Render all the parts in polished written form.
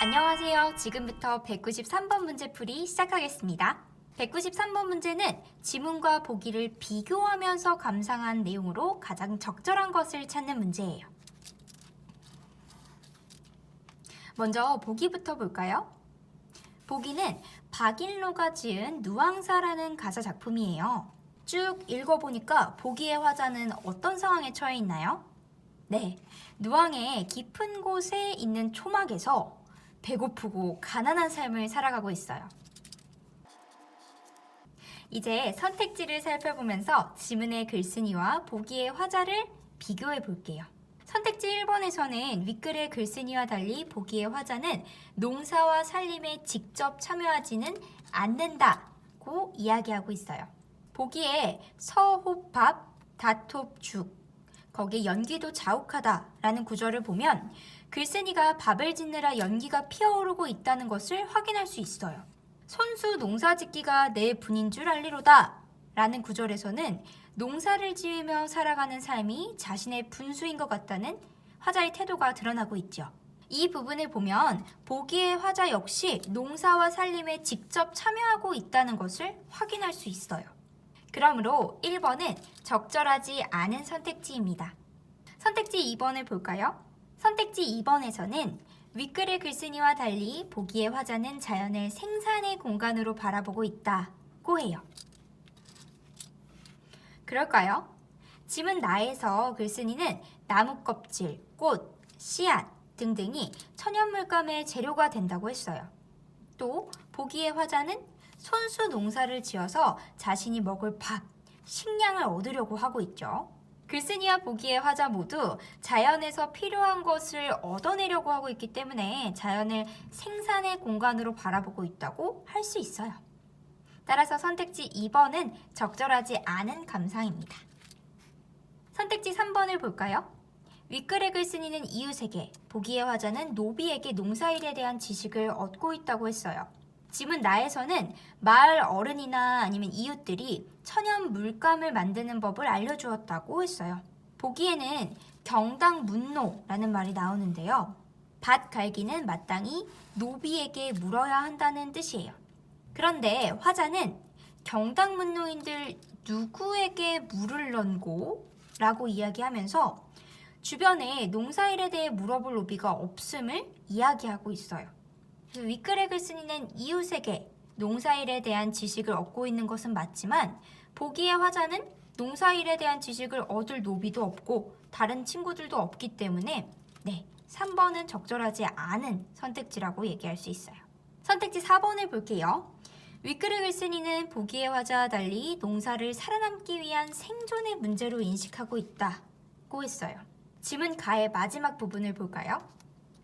안녕하세요. 지금부터 193번 문제풀이 시작하겠습니다. 193번 문제는 지문과 보기를 비교하면서 감상한 내용으로 가장 적절한 것을 찾는 문제예요. 먼저 보기부터 볼까요? 보기는 박일로가 지은 누앙사라는 가사 작품이에요. 쭉 읽어보니까 보기의 화자는 어떤 상황에 처해 있나요? 네, 누앙의 깊은 곳에 있는 초막에서 배고프고 가난한 삶을 살아가고 있어요. 이제 선택지를 살펴보면서 지문의 글쓴이와 보기의 화자를 비교해 볼게요. 선택지 1번에서는 윗글의 글쓴이와 달리 보기의 화자는 농사와 살림에 직접 참여하지는 않는다고 이야기하고 있어요. 보기에 서호밥, 다톱죽, 거기에 연기도 자욱하다라는 구절을 보면 글쓴이가 밥을 짓느라 연기가 피어오르고 있다는 것을 확인할 수 있어요. 손수 농사짓기가 내 분인 줄 알리로다 라는 구절에서는 농사를 지으며 살아가는 삶이 자신의 분수인 것 같다는 화자의 태도가 드러나고 있죠. 이 부분을 보면 보기의 화자 역시 농사와 살림에 직접 참여하고 있다는 것을 확인할 수 있어요. 그러므로 1번은 적절하지 않은 선택지입니다. 선택지 2번을 볼까요? 선택지 2번에서는 윗글의 글쓴이와 달리 보기의 화자는 자연을 생산의 공간으로 바라보고 있다고 해요. 그럴까요? 지문 나에서 글쓴이는 나무 껍질, 꽃, 씨앗 등등이 천연물감의 재료가 된다고 했어요. 또 보기의 화자는 손수 농사를 지어서 자신이 먹을 밥, 식량을 얻으려고 하고 있죠. 글쓴이와 보기의 화자 모두 자연에서 필요한 것을 얻어내려고 하고 있기 때문에 자연을 생산의 공간으로 바라보고 있다고 할 수 있어요. 따라서 선택지 2번은 적절하지 않은 감상입니다. 선택지 3번을 볼까요? 윗글의 글쓴이는 이웃에게, 보기의 화자는 노비에게 농사일에 대한 지식을 얻고 있다고 했어요. 지문 나에서는 마을 어른이나 아니면 이웃들이 천연 물감을 만드는 법을 알려주었다고 했어요. 보기에는 경당문노라는 말이 나오는데요. 밭 갈기는 마땅히 노비에게 물어야 한다는 뜻이에요. 그런데 화자는 경당문노인들 누구에게 물을 넌고? 라고 이야기하면서 주변에 농사일에 대해 물어볼 노비가 없음을 이야기하고 있어요. 윗글의 글쓴이는 이웃에게 농사일에 대한 지식을 얻고 있는 것은 맞지만 보기의 화자는 농사일에 대한 지식을 얻을 노비도 없고 다른 친구들도 없기 때문에 3번은 적절하지 않은 선택지라고 얘기할 수 있어요. 선택지 4번을 볼게요. 윗글의 글쓴이는 보기의 화자와 달리 농사를 살아남기 위한 생존의 문제로 인식하고 있다고 했어요. 지문 가의 마지막 부분을 볼까요?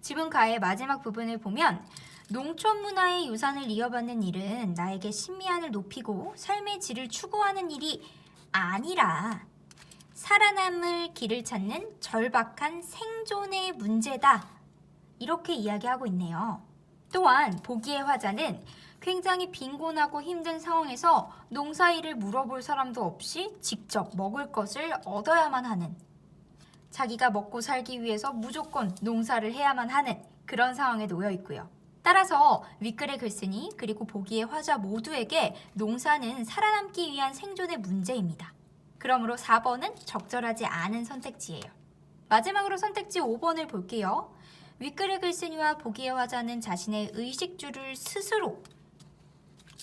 지문 가의 마지막 부분을 보면 농촌 문화의 유산을 이어받는 일은 나에게 신미한을 높이고 삶의 질을 추구하는 일이 아니라 살아남을 길을 찾는 절박한 생존의 문제다. 이렇게 이야기하고 있네요. 또한 보기의 화자는 굉장히 빈곤하고 힘든 상황에서 농사일을 물어볼 사람도 없이 직접 먹을 것을 얻어야만 하는, 자기가 먹고 살기 위해서 무조건 농사를 해야만 하는 그런 상황에 놓여 있고요. 따라서 윗글의 글쓴이 그리고 보기의 화자 모두에게 농사는 살아남기 위한 생존의 문제입니다. 그러므로 4번은 적절하지 않은 선택지예요. 마지막으로 선택지 5번을 볼게요. 윗글의 글쓴이와 보기의 화자는 자신의 의식주를 스스로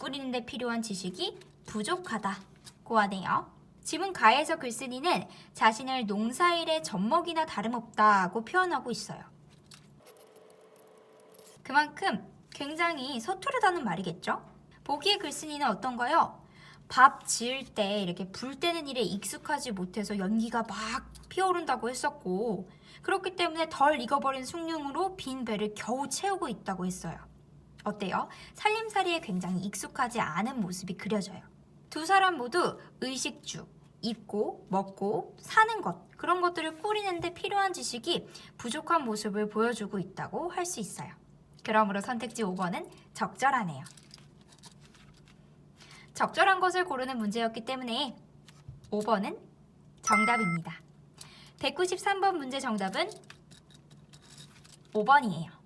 꾸리는 데 필요한 지식이 부족하다고 하네요. 지문 가에서 글쓴이는 자신을 농사일의 젖먹이나 다름없다고 표현하고 있어요. 그만큼 굉장히 서투르다는 말이겠죠? 보기의 글쓴이는 어떤가요? 밥 지을 때 이렇게 불 때는 일에 익숙하지 못해서 연기가 막 피어오른다고 했었고, 그렇기 때문에 덜 익어버린 숭늉으로 빈 배를 겨우 채우고 있다고 했어요. 어때요? 살림살이에 굉장히 익숙하지 않은 모습이 그려져요. 두 사람 모두 의식주, 입고, 먹고, 사는 것, 그런 것들을 꾸리는데 필요한 지식이 부족한 모습을 보여주고 있다고 할 수 있어요. 그러므로 선택지 5번은 적절하네요. 적절한 것을 고르는 문제였기 때문에 5번은 정답입니다. 193번 문제 정답은 5번이에요.